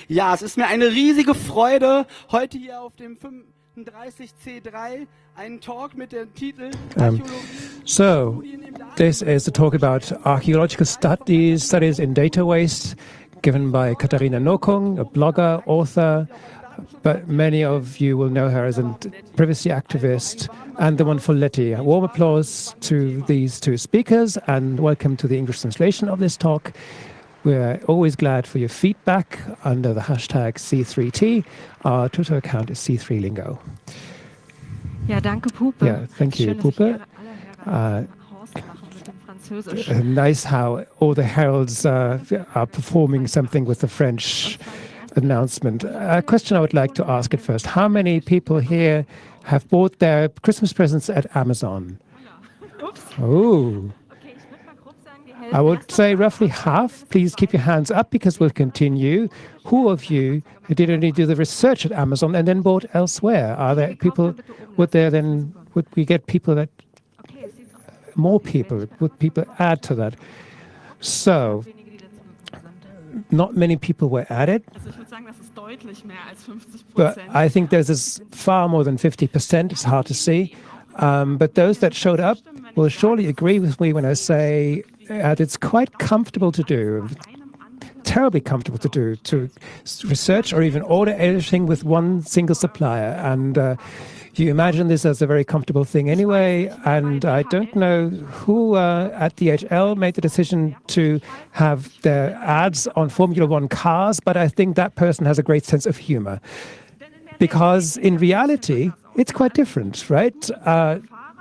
Ja, es ist mir eine riesige Freude, heute hier auf dem 35C3 einen Talk mit dem Titel So, this is a talk about archaeological studies in data waste, given by Katharina Nokung, a blogger, author, but many of you will know her as a privacy activist, and the wonderful Letty. A warm applause to these two speakers, and welcome to the English translation of this talk. We're always glad for your feedback under the hashtag C3T. Our Twitter account is C3Lingo. Ja, danke, Pupe. Yeah, thank you, Pupe. Nice how all the heralds are performing something with the French announcement. A question I would like to ask at first. How many people here have bought their Christmas presents at Amazon? Oh. I would say roughly half. Please keep your hands up because we'll continue. Who of you did only do the research at Amazon and then bought elsewhere? Are there people, would we get people that, more people, would people add to that? So, not many people were added, but I think there's far more than 50%, it's hard to see. But those that showed up will surely agree with me when I say it's quite comfortable to do, terribly comfortable to do, to research or even order anything with one single supplier. And you imagine this as a very comfortable thing anyway. And I don't know who at DHL made the decision to have their ads on Formula One cars, but I think that person has a great sense of humor. Because in reality, it's quite different, right?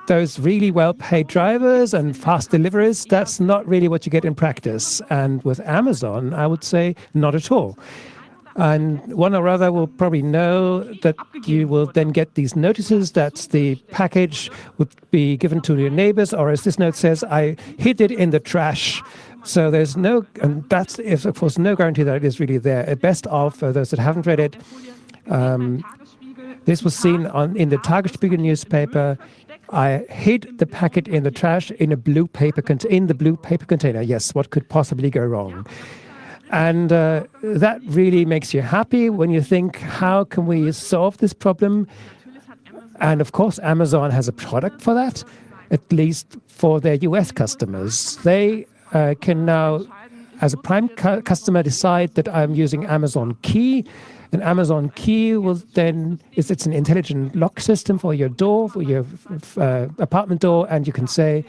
Those really well-paid drivers and fast deliveries, that's not really what you get in practice. And with Amazon, I would say not at all. And one or other will probably know that you will then get these notices that the package would be given to your neighbors, or as this note says, I hid it in the trash. So there's no, and that's of course no guarantee that it is really there. At best of, for those that haven't read it, this was seen in the Tagesspiegel newspaper. I hid the packet in the trash in the blue paper container. Yes, what could possibly go wrong? And that really makes you happy when you think, how can we solve this problem? And of course, Amazon has a product for that, at least for their US customers. They can now, as a Prime customer, decide that I'm using Amazon Key. An Amazon Key will then, it's an intelligent lock system for your door, for your apartment door, and you can say,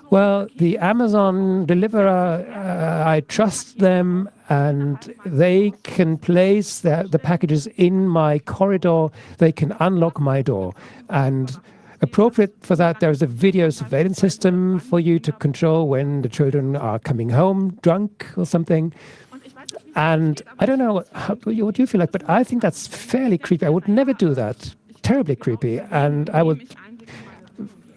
well, the Amazon deliverer, I trust them, and they can place the packages in my corridor, they can unlock my door. And appropriate for that, there's a video surveillance system for you to control when the children are coming home drunk or something. And I don't know what you feel like, but I think that's fairly creepy. I would never do that. Terribly creepy. And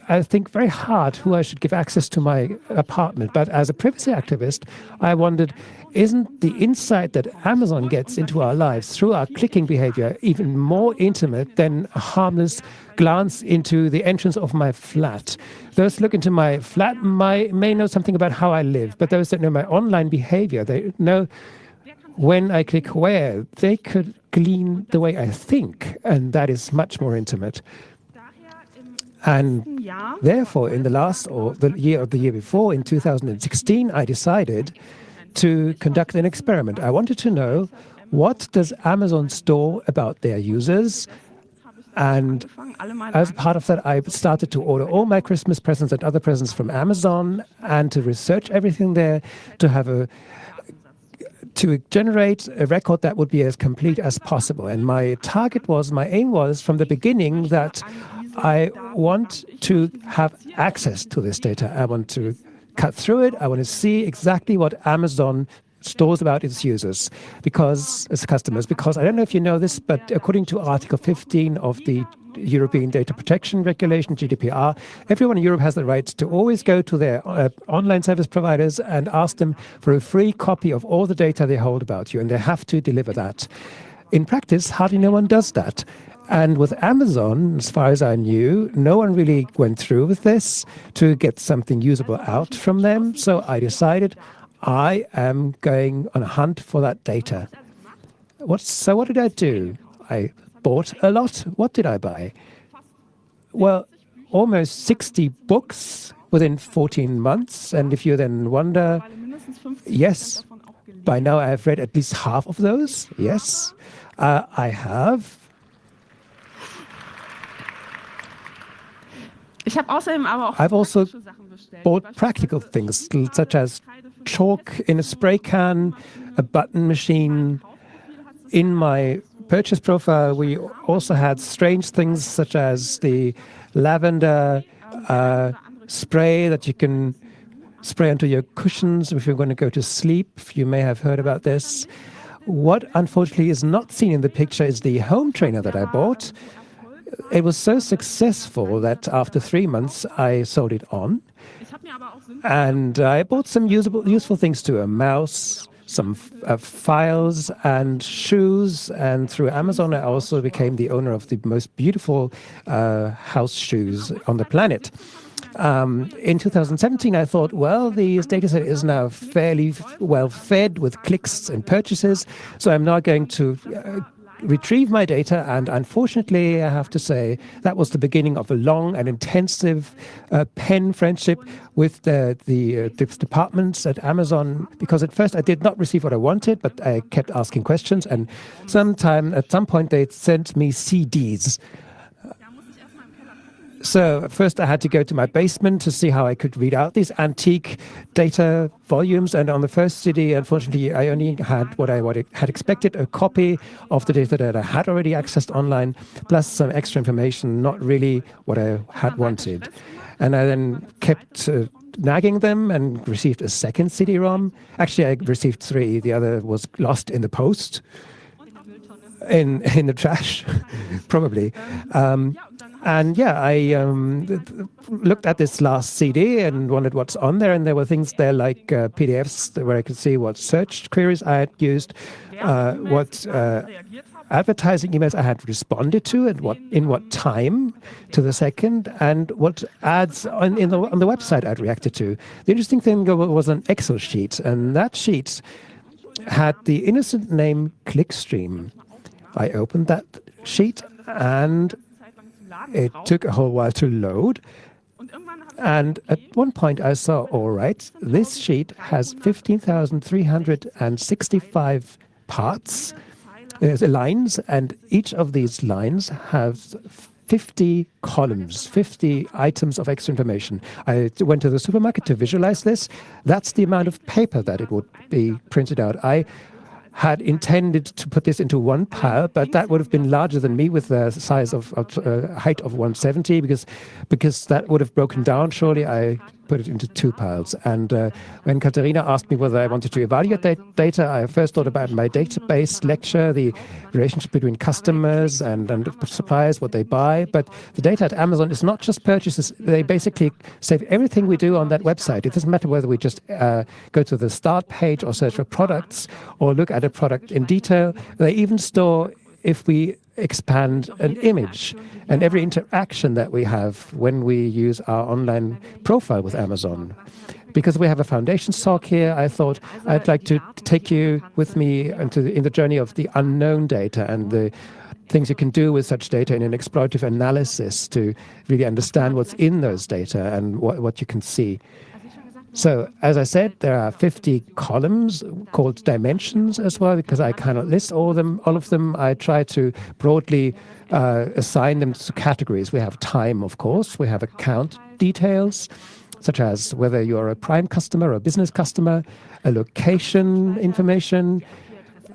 I think very hard who I should give access to my apartment. But as a privacy activist, I wondered, isn't the insight that Amazon gets into our lives through our clicking behavior even more intimate than a harmless glance into the entrance of my flat? Those who look into my flat may know something about how I live, but those that know my online behavior, they know when I click where, they could glean the way I think, and that is much more intimate. And therefore, in the last or the year before, in 2016, I decided to conduct an experiment. I wanted to know, what does Amazon store about their users? And as part of that, I started to order all my Christmas presents and other presents from Amazon and to research everything there, to generate a record that would be as complete as possible. And my aim was from the beginning that I want to have access to this data. I want to cut through it. I want to see exactly what Amazon stores about its users, its customers. Because I don't know if you know this, but according to Article 15 of the European Data Protection Regulation, GDPR, everyone in Europe has the right to always go to their online service providers and ask them for a free copy of all the data they hold about you, and they have to deliver that. In practice, hardly no one does that. And with Amazon, as far as I knew, no one really went through with this to get something usable out from them. So I decided I am going on a hunt for that data. So what did I do? I bought a lot. What did I buy? Well, almost 60 books within 14 months. And if you then wonder, yes, by now I have read at least half of those. Yes, I have. I've also bought practical things, such as chalk in a spray can, a button machine. In my purchase profile, we also had strange things such as the lavender spray that you can spray onto your cushions if you're going to go to sleep. You may have heard about this. What unfortunately is not seen in the picture is the home trainer that I bought. It was so successful that after 3 months I sold it on. And I bought some useful things too, a mouse, some files and shoes. And through Amazon, I also became the owner of the most beautiful house shoes on the planet. In 2017, I thought, well, the dataset is now fairly well fed with clicks and purchases. So I'm now going to retrieve my data, and unfortunately, I have to say, that was the beginning of a long and intensive pen friendship with the departments at Amazon, because at first I did not receive what I wanted, but I kept asking questions, and at some point they sent me CDs. So first I had to go to my basement to see how I could read out these antique data volumes. And on the first CD, unfortunately, I only had what I had expected, a copy of the data that I had already accessed online, plus some extra information, not really what I had wanted. And I then kept nagging them and received a second CD-ROM. Actually, I received 3. The other was lost in the post, in the trash, probably. And yeah, I looked at this last CD and wondered what's on there. And there were things there like PDFs where I could see what search queries I had used, what advertising emails I had responded to, and in what time to the second, and what ads on the website I'd reacted to. The interesting thing was an Excel sheet, and that sheet had the innocent name Clickstream. I opened that sheet, and it took a whole while to load. And at one point I saw, all right, this sheet has 15,365 parts, lines, and each of these lines has 50 columns, 50 items of extra information. I went to the supermarket to visualize this. That's the amount of paper that it would be printed out. I had intended to put this into one pile, but that would have been larger than me with the size of height of 170, because that would have broken down. Surely I put it into 2 piles. And when Katharina asked me whether I wanted to evaluate that data, I first thought about my database lecture, the relationship between customers and suppliers, what they buy. But the data at Amazon is not just purchases. They basically save everything we do on that website. It doesn't matter whether we just go to the start page or search for products or look at a product in detail. They even store if we expand an image, and every interaction that we have when we use our online profile with Amazon. Because we have a foundation SOC here, I thought I'd like to take you with me in the journey of the unknown data and the things you can do with such data in an explorative analysis to really understand what's in those data and what you can see. So, as I said, there are 50 columns called dimensions as well, because I cannot list all of them. I try to broadly assign them to categories. We have time, of course. We have account details, such as whether you're a prime customer or a business customer, a location information.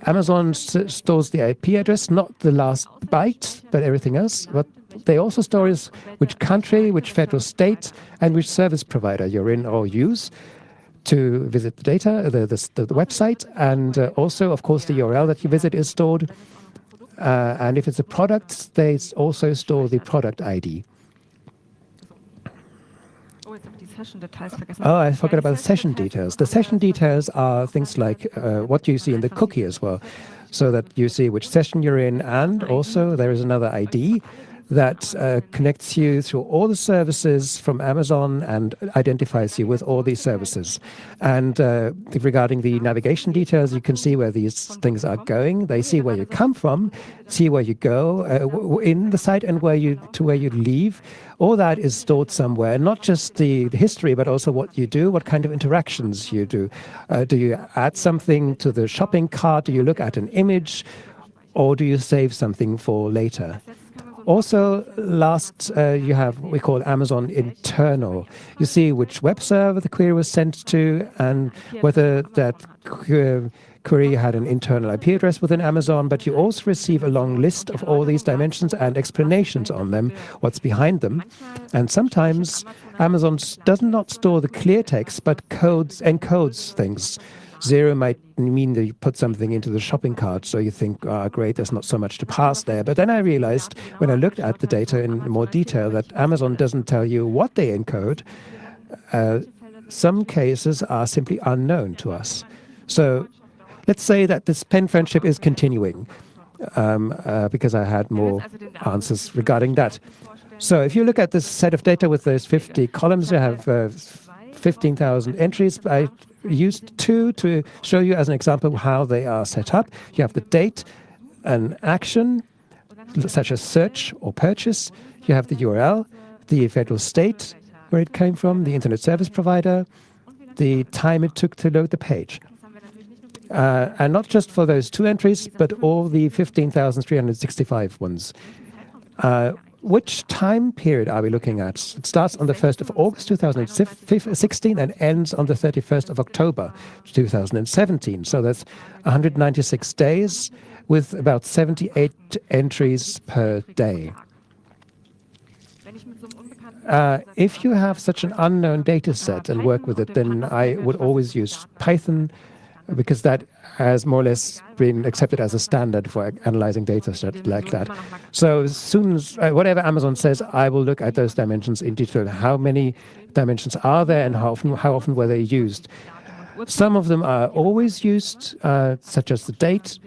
Amazon stores the IP address, not the last byte, but everything else. But they also store is which country, which federal state, and which service provider you're in or use to visit the data, the website. And also, of course, the URL that you visit is stored. And if it's a product, they also store the product ID. Oh, I forgot about the session details. The session details are things like what you see in the cookie as well, so that you see which session you're in, and also there is another ID that connects you through all the services from Amazon and identifies you with all these services. And regarding the navigation details, you can see where these things are going. They see where you come from, see where you go in the site, and where you leave. All that is stored somewhere, not just the history, but also what you do, what kind of interactions you do. Do you add something to the shopping cart? Do you look at an image? Or do you save something for later? Also, last, you have what we call Amazon internal. You see which web server the query was sent to and whether that query had an internal IP address within Amazon, but you also receive a long list of all these dimensions and explanations on them, what's behind them. And sometimes Amazon does not store the clear text, but encodes things. 0 might mean that you put something into the shopping cart, so you think, oh, great, there's not so much to pass there. But then I realized, when I looked at the data in more detail, that Amazon doesn't tell you what they encode. Some cases are simply unknown to us. So let's say that this pen friendship is continuing, because I had more answers regarding that. So if you look at this set of data with those 50 columns, you have 15,000 entries. I used 2 to show you as an example how they are set up. You have the date, an action, such as search or purchase. You have the URL, the federal state where it came from, the internet service provider, the time it took to load the page. And not just for those 2 entries, but all the 15,365 ones. Which time period are we looking at? It starts on the 1st of August 2016 and ends on the 31st of October 2017. So that's 196 days with about 78 entries per day. If you have such an unknown data set and work with it, then I would always use Python, because that has more or less been accepted as a standard for analyzing data sets like that. So as soon as, whatever Amazon says, I will look at those dimensions in detail. How many dimensions are there and how often were they used? Some of them are always used, such as the date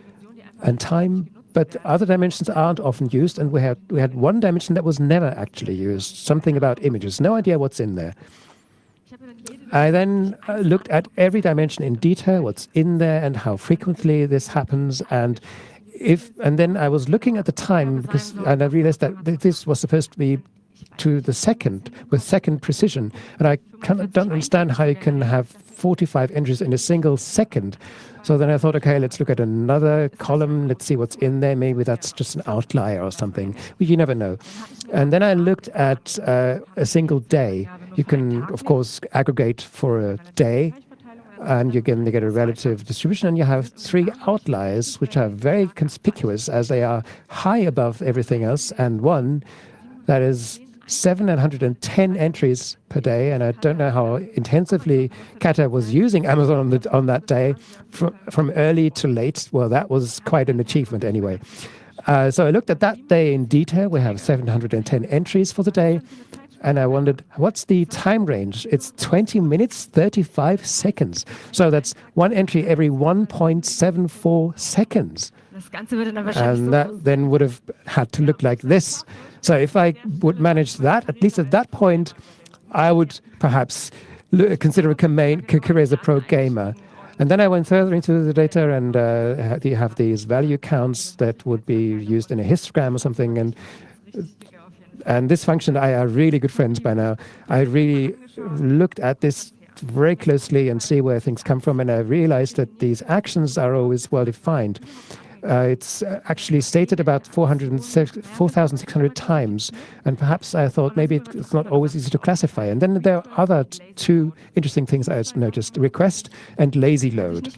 and time, but other dimensions aren't often used. And we had one dimension that was never actually used, something about images. No idea what's in there. I then looked at every dimension in detail, what's in there and how frequently this happens. And then I was looking at the time, and I realized that this was supposed to be to the second, with second precision. And I don't understand how you can have 45 entries in a single second. So then I thought, okay, let's look at another column. Let's see what's in there. Maybe that's just an outlier or something. You never know. And then I looked at a single day. You can, of course, aggregate for a day, and you get a relative distribution. And you have 3 outliers, which are very conspicuous as they are high above everything else, and one that is 710 entries per day, and I don't know how intensively Kata was using Amazon on that day, from early to late. Well, that was quite an achievement anyway. So I looked at that day in detail. We have 710 entries for the day, and I wondered, what's the time range? It's 20 minutes, 35 seconds. So that's one entry every 1.74 seconds. And that then would have had to look like this. So if I would manage that, at least at that point, I would perhaps consider a career as a pro gamer. And then I went further into the data, and you have these value counts that would be used in a histogram or something. And this function, I are really good friends by now. I really looked at this very closely and see where things come from, and I realized that these actions are always well defined. It's actually stated about 4,600 times, and perhaps I thought maybe it's not always easy to classify. And then there are other 2 interesting things I noticed: request and lazy load.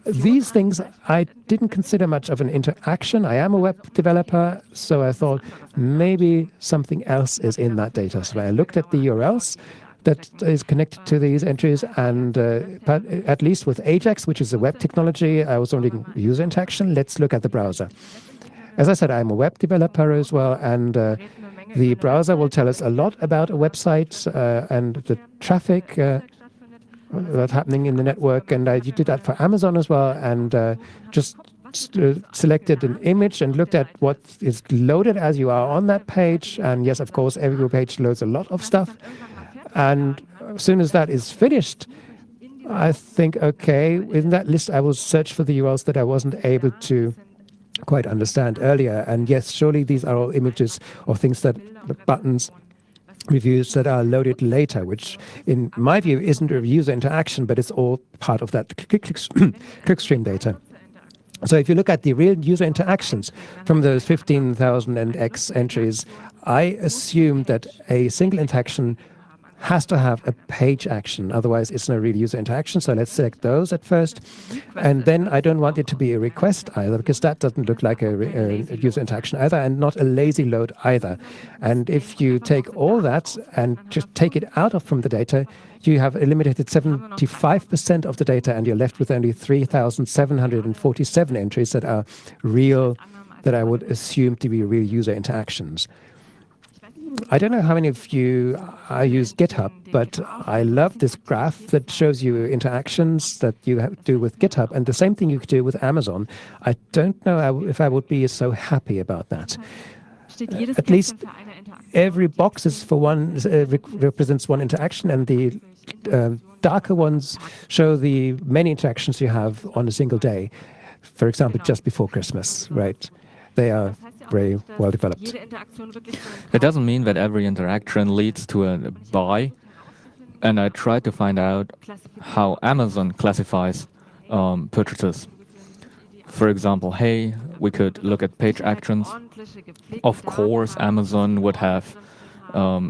These things I didn't consider much of an interaction. I am a web developer, so I thought maybe something else is in that data. So I looked at the URLs that is connected to these entries, and but at least with Ajax, which is a web technology, I was only user interaction. Let's look at the browser. As I said, I'm a web developer as well, and the browser will tell us a lot about a website and the traffic that's happening in the network. And I did that for Amazon as well, and just selected an image and looked at what is loaded as you are on that page. And yes, of course, every page loads a lot of stuff. And as soon as that is finished, I think, okay, in that list, I will search for the URLs that I wasn't able to quite understand earlier. And yes, surely these are all images of things that, buttons, reviews that are loaded later, which in my view isn't a user interaction, but it's all part of that clickstream data. So if you look at the real user interactions from those 15,000 and X entries, I assume that a single interaction has to have a page action. Otherwise, it's no real user interaction. So let's select those at first. And then I don't want it to be a request either, because that doesn't look like a user interaction either, and not a lazy load either. And if you take all that and just take it out from the data, you have eliminated 75% of the data, and you're left with only 3,747 entries that are real, that I would assume to be real user interactions. I don't know how many of you use GitHub, but I love this graph that shows you interactions that you do with GitHub, and the same thing you could do with Amazon. I don't know if I would be so happy about that. At least every box is for one represents one interaction, and the darker ones show the many interactions you have on a single day. For example, just before Christmas, right? They are very well developed. It doesn't mean that every interaction leads to a buy. And I tried to find out how Amazon classifies purchases. For example, hey, we could look at page actions. Of course, Amazon would have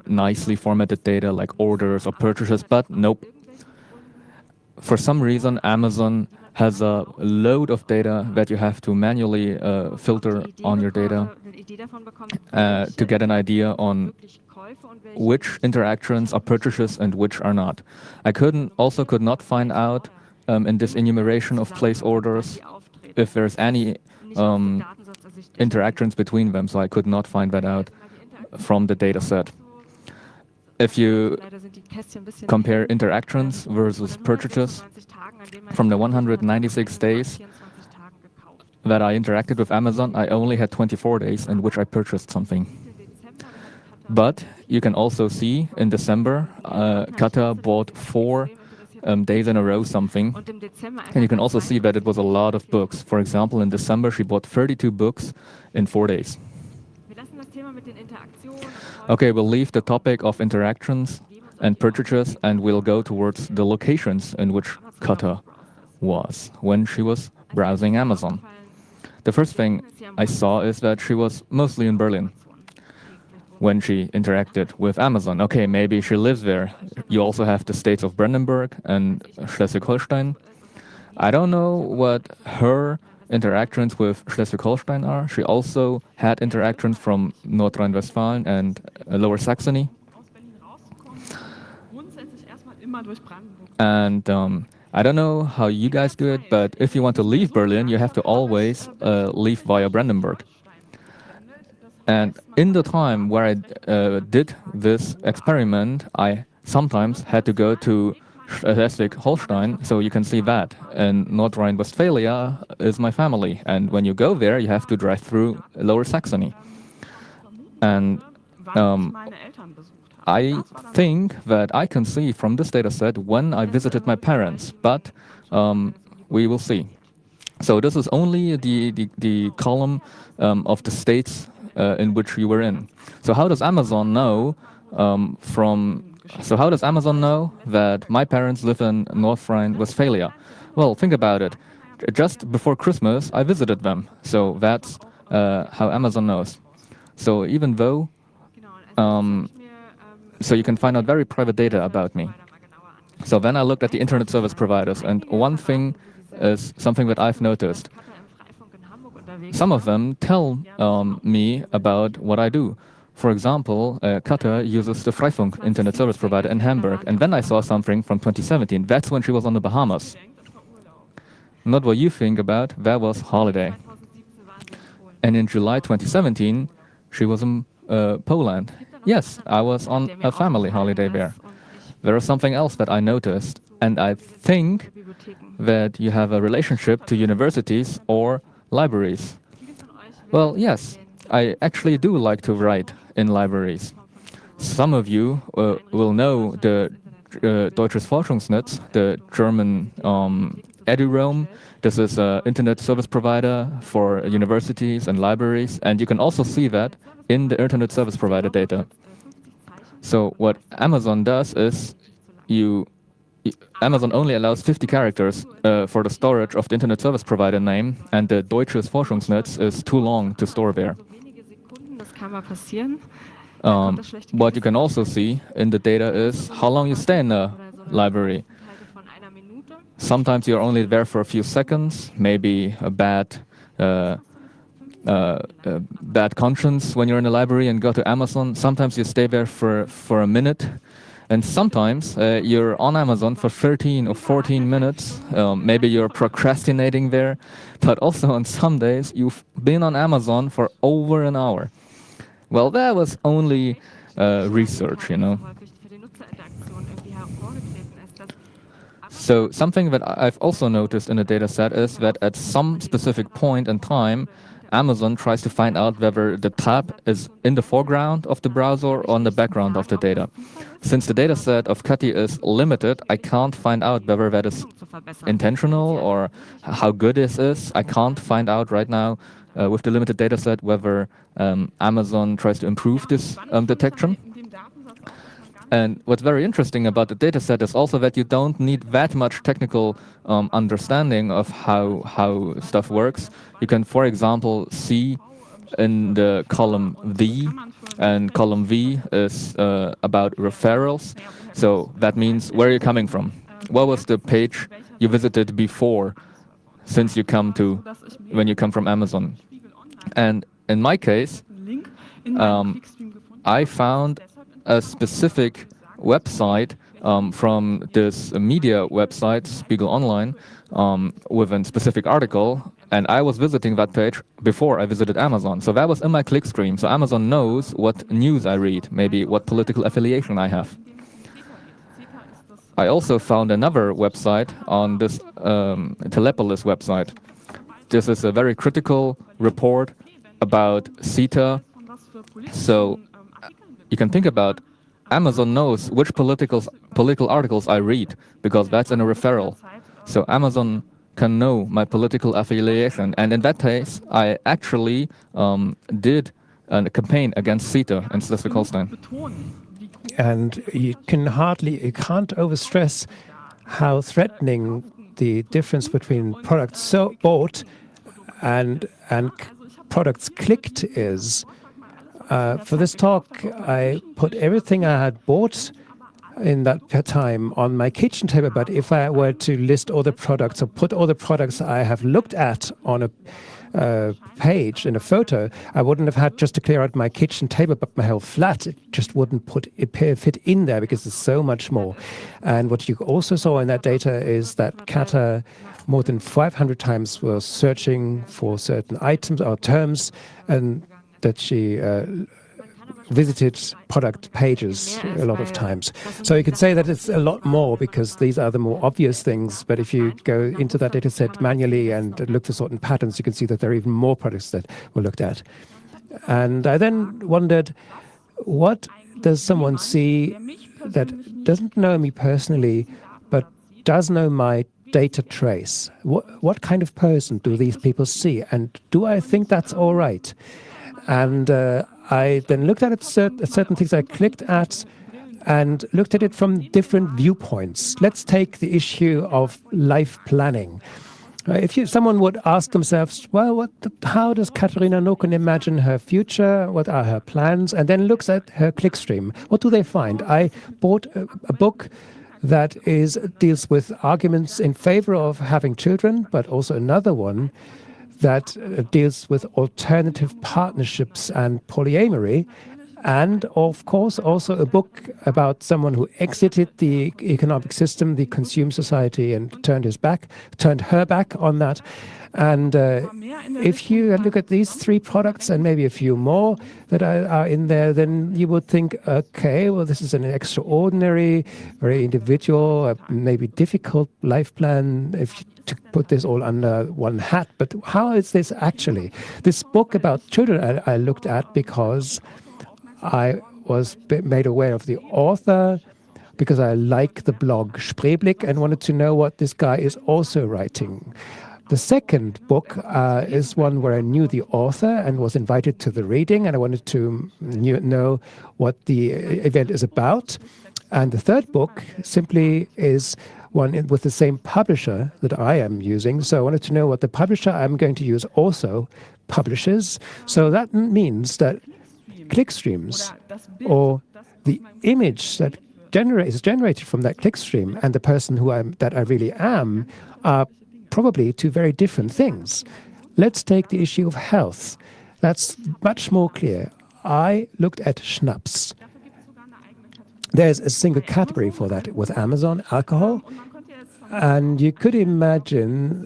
nicely formatted data like orders or purchases, but nope. For some reason, Amazon has a load of data that you have to manually filter on your data to get an idea on which interactions are purchases and which are not. I could not find out in this enumeration of place orders if there's any interactions between them, so I could not find that out from the data set. If you compare interactions versus purchases, from the 196 days that I interacted with Amazon, I only had 24 days in which I purchased something. But you can also see in December, Kata bought 4 days in a row something. And you can also see that it was a lot of books. For example, in December, she bought 32 books in 4 days. Okay, we'll leave the topic of interactions and purchases, and we'll go towards the locations in which Kata was when she was browsing Amazon. The first thing I saw is that she was mostly in Berlin when she interacted with Amazon. Okay, maybe she lives there. You also have the states of Brandenburg and Schleswig-Holstein. I don't know what her interactions with Schleswig-Holstein are. She also had interactions from North Rhine-Westphalia and Lower Saxony. And I don't know how you guys do it, but if you want to leave Berlin, you have to always leave via Brandenburg. And in the time where I did this experiment, I sometimes had to go to Schleswig-Holstein, so you can see that. And North Rhine-Westphalia is my family. And when you go there, you have to drive through Lower Saxony. And I think that I can see from this data set when I visited my parents, but we will see. So this is only the column of the states in which you were in. So how does Amazon know that my parents live in North Rhine-Westphalia? Well, think about it. Just before Christmas, I visited them. So that's how Amazon knows. So even though, so you can find out very private data about me. So then I looked at the internet service providers, and one thing is something that I've noticed. Some of them tell me about what I do. For example, Kata uses the Freifunk internet service provider in Hamburg. And then I saw something from 2017. That's when she was on the Bahamas. Not what you think about, that was holiday. And in July 2017, she was in Poland. Yes, I was on a family holiday there. There is something else that I noticed. And I think that you have a relationship to universities or libraries. Well, yes, I actually do like to write in libraries. Some of you will know the Deutsches Forschungsnetz, the German EduRoam. This is an internet service provider for universities and libraries, and you can also see that in the internet service provider data. So what Amazon does is Amazon only allows 50 characters for the storage of the internet service provider name, and the Deutsches Forschungsnetz is too long to store there. What you can also see in the data is how long you stay in the library. Sometimes you're only there for a few seconds, maybe a bad conscience when you're in the library and go to Amazon. Sometimes you stay there for a minute. And sometimes you're on Amazon for 13 or 14 minutes. Maybe you're procrastinating there. But also on some days, you've been on Amazon for over an hour. Well, that was only research, you know. So something that I've also noticed in the data set is that at some specific point in time, Amazon tries to find out whether the tab is in the foreground of the browser or on the background of the data. Since the data set of Katy is limited, I can't find out whether that is intentional or how good this is. I can't find out right now with the limited data set whether Amazon tries to improve this detection. And what's very interesting about the dataset is also that you don't need that much technical understanding of how stuff works. You can, for example, see in the column V, and column V is about referrals. So that means where you're coming from. What was the page you visited before, since you come to when you come from Amazon? And in my case, I found a specific website from this media website, Spiegel Online, with a specific article, and I was visiting that page before I visited Amazon. So that was in my clickstream. So Amazon knows what news I read, maybe what political affiliation I have. I also found another website on this Telepolis website. This is a very critical report about CETA. So you can think about Amazon knows which political articles I read, because that's in a referral. So Amazon can know my political affiliation. And in that case, I actually did a campaign against CETA in Schleswig-Holstein. And you can't overstress how threatening the difference between products bought and products clicked is. For this talk, I put everything I had bought in that time on my kitchen table, but if I were to list all the products or put all the products I have looked at on a page in a photo, I wouldn't have had just to clear out my kitchen table, but my whole flat, it just wouldn't fit in there because there's so much more. And what you also saw in that data is that Kata more than 500 times was searching for certain items or terms, and that she visited product pages a lot of times. So you could say that it's a lot more because these are the more obvious things, but if you go into that data set manually and look for certain patterns, you can see that there are even more products that were looked at. And I then wondered, what does someone see that doesn't know me personally, but does know my data trace? What kind of person do these people see? And do I think that's all right? And I then looked at certain things I clicked at and looked at it from different viewpoints. Let's take the issue of life planning. If someone would ask themselves, well, how does Katharina Noken imagine her future? What are her plans? And then looks at her clickstream. What do they find? I bought a book that deals with arguments in favor of having children, but also another one that deals with alternative partnerships and polyamory. and of course also a book about someone who exited the economic system, the consumer society, and turned her back on that. And if you look at these three products and maybe a few more that are in there, then you would think, okay, well, this is an extraordinary, very individual, maybe difficult life plan if you to put this all under one hat. But how is this actually? This book about children I looked at because I was made aware of the author, because I like the blog Spreeblick and wanted to know what this guy is also writing. The second book is one where I knew the author and was invited to the reading, and I wanted to know what the event is about. And the third book simply is one with the same publisher that I am using. So I wanted to know what the publisher I'm going to use also publishes. So that means that clickstreams, or the image that is generated from that clickstream, and the person that I really am, are probably two very different things. Let's take the issue of health. That's much more clear. I looked at schnapps. There's a single category for that with Amazon, alcohol. And you could imagine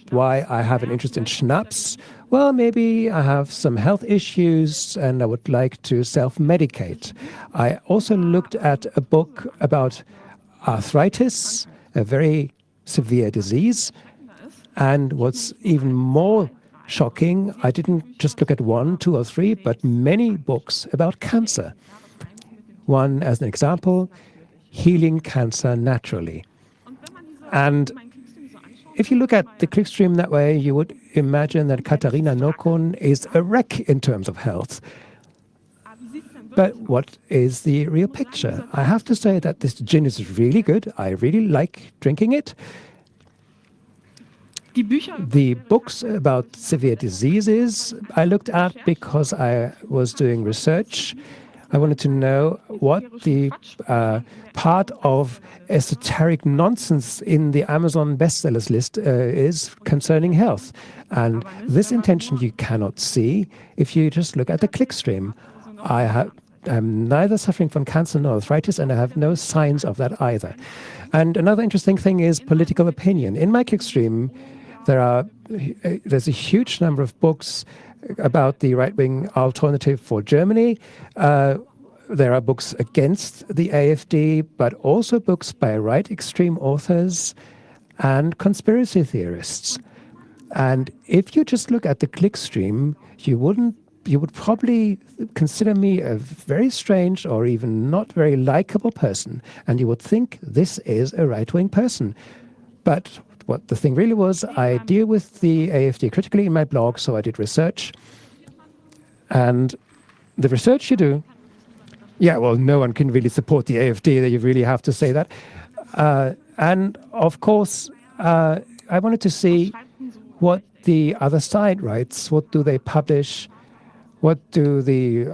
why I have an interest in schnapps. Well, maybe I have some health issues and I would like to self-medicate. I also looked at a book about arthritis, a very severe disease. And what's even more shocking, I didn't just look at one, two, or three, but many books about cancer. One, as an example, Healing Cancer Naturally. And if you look at the clickstream that way, you would imagine that Katharina Nokun is a wreck in terms of health. But what is the real picture? I have to say that this gin is really good. I really like drinking it. The books about severe diseases I looked at because I was doing research. I wanted to know what the part of esoteric nonsense in the Amazon bestsellers list is concerning health. And this intention you cannot see if you just look at the clickstream. I'm neither suffering from cancer nor arthritis, and I have no signs of that either. And another interesting thing is political opinion. In my clickstream, there's a huge number of books about the right-wing alternative for Germany. There are books against the AfD, but also books by right-extreme authors and conspiracy theorists. And if you just look at the clickstream, you would probably consider me a very strange or even not very likable person, and you would think this is a right-wing person. But what the thing really was, I deal with the AfD critically in my blog, so I did research. And the research you do, yeah, well, no one can really support the AfD, you really have to say that. And of course, I wanted to see what the other side writes. What do they publish? What do the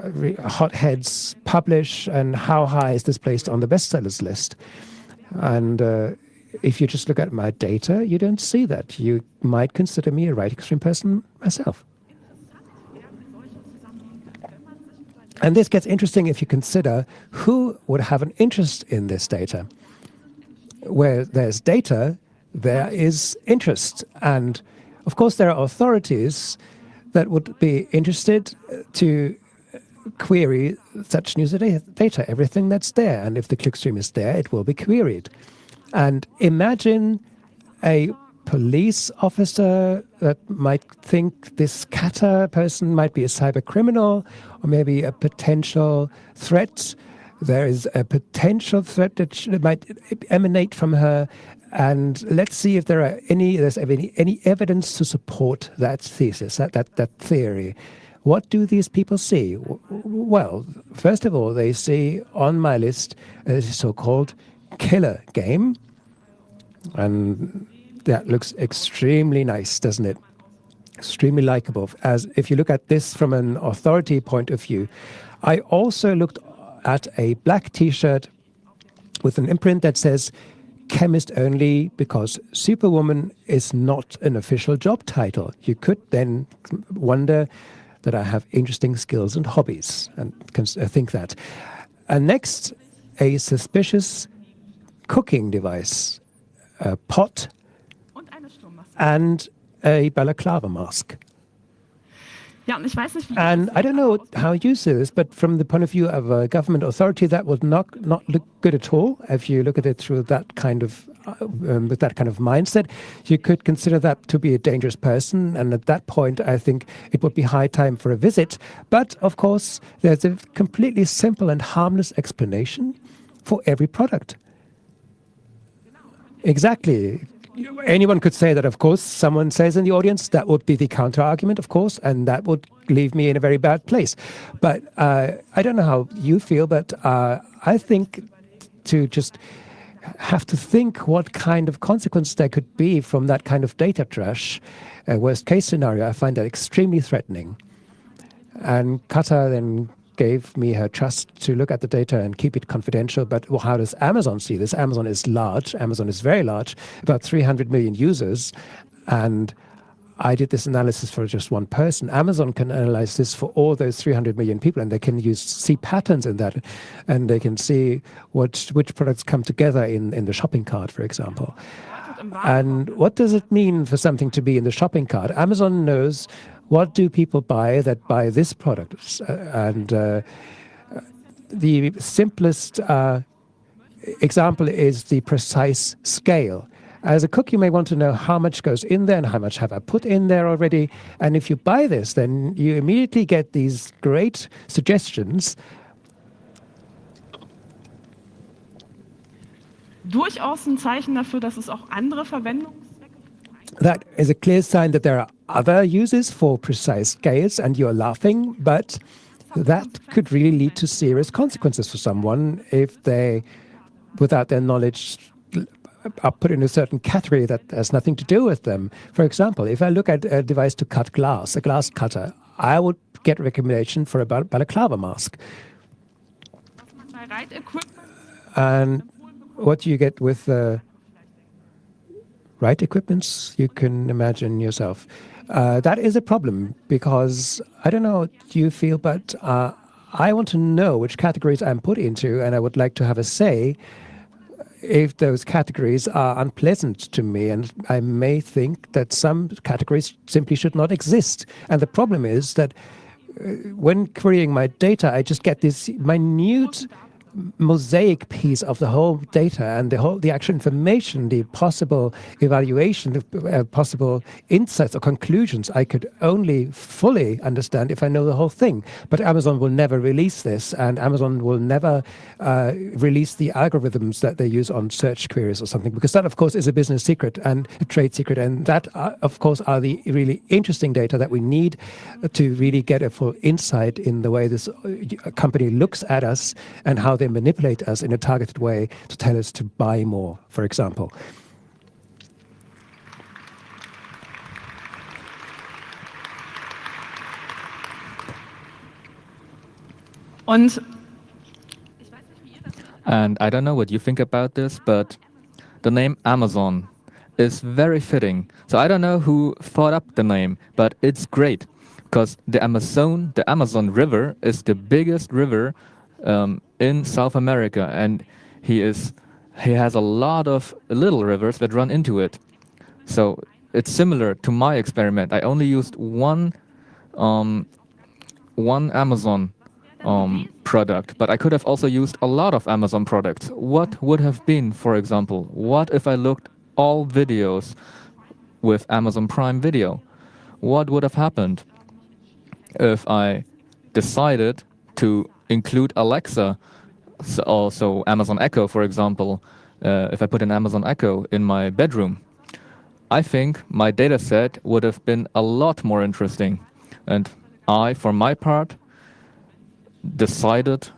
hotheads publish? And how high is this placed on the bestsellers list? And if you just look at my data, you don't see that. You might consider me a right-extreme person myself. And this gets interesting if you consider who would have an interest in this data. Where there's data, there is interest. And of course, there are authorities that would be interested to query such news data, everything that's there. And if the clickstream is there, it will be queried. And imagine a police officer that might think this Kata person might be a cyber criminal or maybe a potential threat. There is a potential threat that might emanate from her. And let's see if there's any evidence to support that thesis, that theory. What do these people see? Well, first of all, they see on my list a so-called killer game. And that looks extremely nice, doesn't it? Extremely likable. As if you look at this from an authority point of view. I also looked at a black T-shirt with an imprint that says chemist only, because superwoman is not an official job title. You could then wonder, that I have interesting skills and hobbies, and can think that. And next, a suspicious cooking device, a pot, and a balaclava mask. And I don't know how you see this, but from the point of view of a government authority, that would not look good at all. If you look at it through that kind of with that kind of mindset, you could consider that to be a dangerous person. And at that point, I think it would be high time for a visit. But of course, there's a completely simple and harmless explanation for every product. Exactly. Anyone could say that, of course. Someone says in the audience, that would be the counter-argument, of course, and that would leave me in a very bad place. But I don't know how you feel, but I think to just have to think what kind of consequence there could be from that kind of data trash, worst case scenario, I find that extremely threatening. And Kata then gave me her trust to look at the data and keep it confidential. But how does Amazon see this? Amazon is large. Amazon is very large, about 300 million users. And I did this analysis for just one person. Amazon can analyze this for all those 300 million people, and they can see patterns in that. And they can see which products come together in the shopping cart, for example. And what does it mean for something to be in the shopping cart? Amazon knows what do people buy that buy this product? And the simplest example is the precise scale. As a cook, you may want to know how much goes in there and how much have I put in there already. And if you buy this, then you immediately get these great suggestions. Durchaus ein Zeichen dafür, dass es auch andere Verwendungszwecke. That is a clear sign that there are other uses for precise scales, and you're laughing, but that could really lead to serious consequences for someone if they, without their knowledge, are put in a certain category that has nothing to do with them. For example, if I look at a device to cut glass, a glass cutter, I would get recommendation for a balaclava mask. And what do you get with right equipments? You can imagine yourself. That is a problem because I don't know what you feel, but I want to know which categories I'm put into, and I would like to have a say if those categories are unpleasant to me, and I may think that some categories simply should not exist. And the problem is that when querying my data, I just get this minute mosaic piece of the whole data and the actual information, the possible evaluation, the possible insights or conclusions I could only fully understand if I know the whole thing. But Amazon will never release this, and Amazon will never release the algorithms that they use on search queries or something, because that, of course, is a business secret and a trade secret, and that, of course, are the really interesting data that we need to really get a full insight in the way this company looks at us and how they manipulate us in a targeted way to tell us to buy more, for example. And I don't know what you think about this, but the name Amazon is very fitting. So I don't know who thought up the name, but it's great because the Amazon River is the biggest river in South America, and he has a lot of little rivers that run into it. So it's similar to my experiment. I only used one Amazon product, but I could have also used a lot of Amazon products. What would have been, for example, what if I looked all videos with Amazon Prime Video? What would have happened if I decided to include Alexa, so also Amazon Echo, for example, if I put an Amazon Echo in my bedroom? I think my data set would have been a lot more interesting. And I, for my part, decided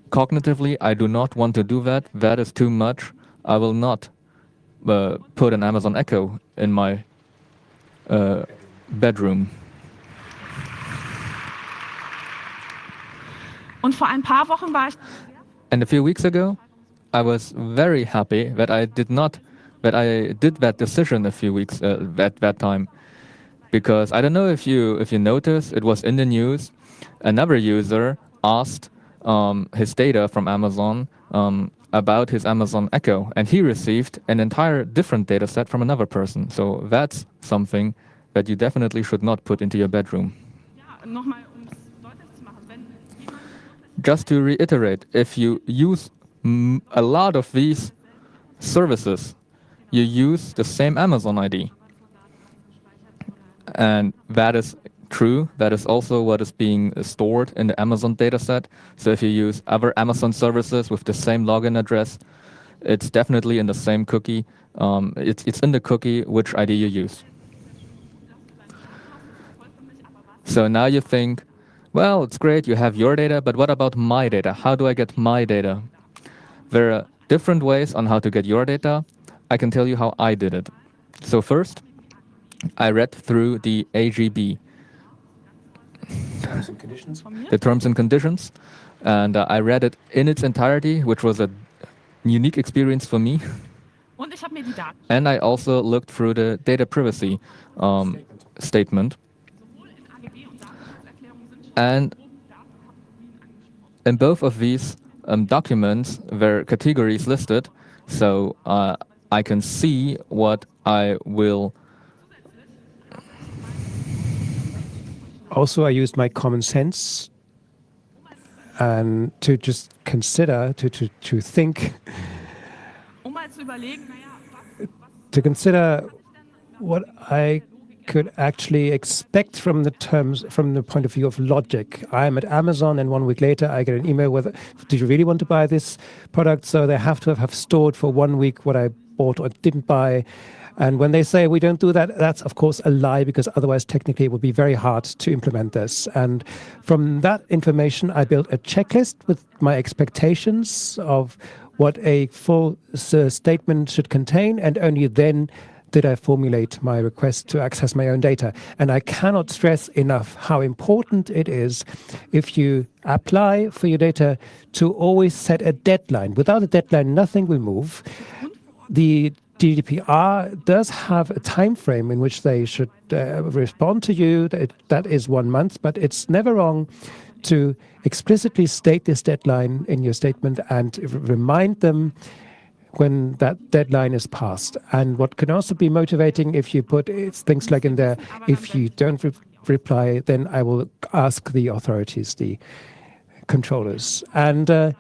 cognitively I do not want to do that. That is too much. I will not put an Amazon Echo in my bedroom. Und vor ein paar Wochen war ich. And a few weeks ago, I was very happy that I did that decision a few weeks at that time. Because I don't know if you noticed, it was in the news. Another user asked his data from Amazon about his Amazon Echo, and he received an entire different data set from another person. So that's something that you definitely should not put into your bedroom. Ja, nochmal, um es deutlich zu machen, wenn jemand Just to reiterate, if you use a lot of these services, you use the same Amazon ID. And that is true. That is also what is being stored in the Amazon dataset. So if you use other Amazon services with the same login address, it's definitely in the same cookie. It's in the cookie which ID you use. So now you think, well, it's great, you have your data, but what about my data? How do I get my data? There are different ways on how to get your data. I can tell you how I did it. So first, I read through the AGB, Terms and conditions. the terms and conditions, and I read it in its entirety, which was a unique experience for me. und ich habe mir die Daten And I also looked through the data privacy statement. sowohl in AGB und Datenschutzerklärung sind schon And Datenkategorien angesprochen. in both of these documents, there are categories listed, so I can see what I will. Also, I used my common sense and to just consider, to think, Mal zu überlegen, naja, was to consider what I could actually expect from the terms, from the point of view of logic. I'm at Amazon, and 1 week later I get an email with, "Do you really want to buy this product?" So they have to have stored for 1 week what I bought or didn't buy. And when they say we don't do that, that's of course a lie, because otherwise technically it would be very hard to implement this. And from that information, I built a checklist with my expectations of what a full statement should contain, and only then did I formulate my request to access my own data. And I cannot stress enough how important it is, if you apply for your data, to always set a deadline. Without a deadline, nothing will move. The GDPR does have a time frame in which they should respond to you. That is 1 month, but it's never wrong to explicitly state this deadline in your statement and remind them when that deadline is passed. And what can also be motivating, if you put things like in there, if you don't reply, then I will ask the authorities, the controllers. And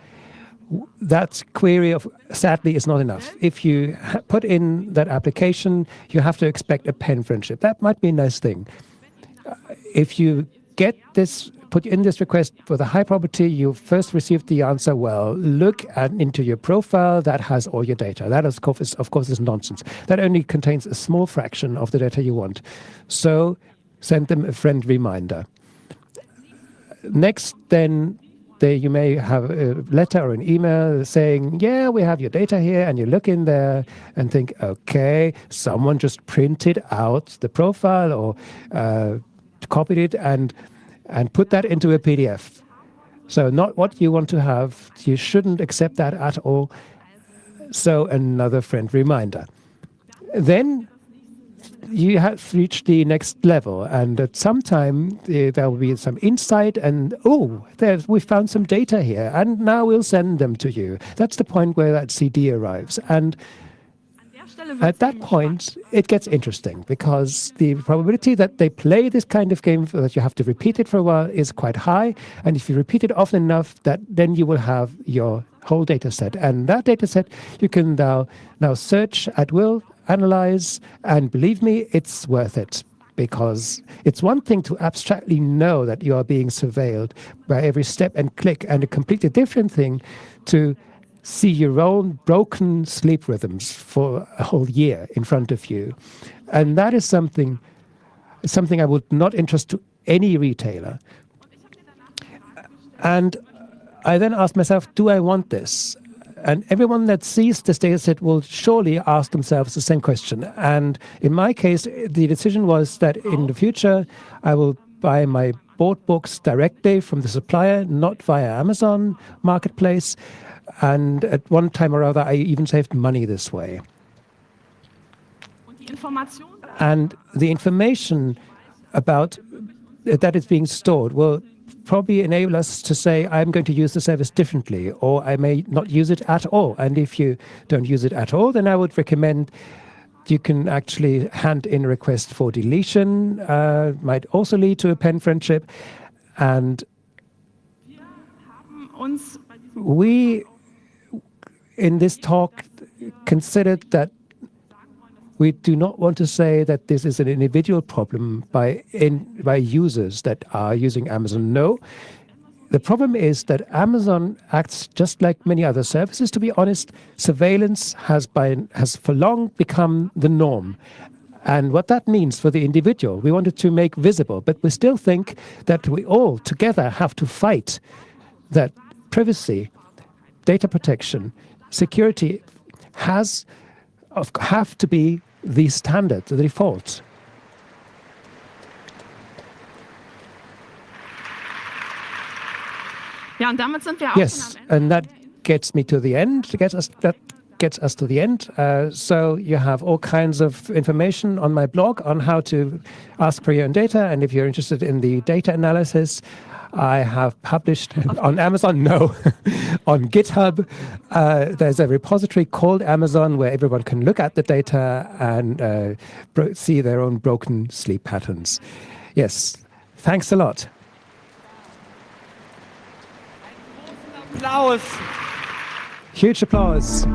that query sadly is not enough. If you put in that application, you have to expect a pen friendship. That might be a nice thing. If you get this, put in this request with a high probability, you first received the answer, well, look into your profile, that has all your data. That of course is nonsense. That only contains a small fraction of the data you want. So send them a friend reminder. Next, then, you may have a letter or an email saying, yeah, we have your data here, and you look in there and think, okay, someone just printed out the profile or copied it and put that into a PDF. So not what you want to have. You shouldn't accept that at all. So another friend reminder. Then you have reached the next level, and at some time there will be some insight, and we found some data here, and now we'll send them to you. That's the point where that CD arrives. And at that point, it gets interesting, because the probability that they play this kind of game, that you have to repeat it for a while, is quite high. And if you repeat it often enough, then you will have your whole data set. And that data set you can now search at will, analyze, and believe me, it's worth it. Because it's one thing to abstractly know that you are being surveilled by every step and click, and a completely different thing to see your own broken sleep rhythms for a whole year in front of you. And that is something I would not entrust to any retailer. And I then asked myself, do I want this? And everyone that sees this data set will surely ask themselves the same question. And in my case, the decision was that in the future, I will buy my board books directly from the supplier, not via Amazon Marketplace. And at one time or other, I even saved money this way. And the information about that is being stored will probably enable us to say, I'm going to use the service differently, or I may not use it at all. And if you don't use it at all, then I would recommend you can actually hand in a request for deletion, might also lead to a pen friendship. And we, in this talk, considered that we do not want to say that this is an individual problem by users that are using Amazon. No. The problem is that Amazon acts just like many other services. To be honest, surveillance has for long become the norm. And what that means for the individual, we wanted to make visible, but we still think that we all together have to fight that privacy, data protection, security have to be the standard, the default. Ja, und damit sind wir auch Yes, and that gets me to the end. That gets us to the end. So you have all kinds of information on my blog on how to ask for your own data. And if you're interested in the data analysis, I have published on Amazon, no, on GitHub. There's a repository called Amazon where everyone can look at the data and see their own broken sleep patterns. Yes, thanks a lot. Applaus. Huge applause.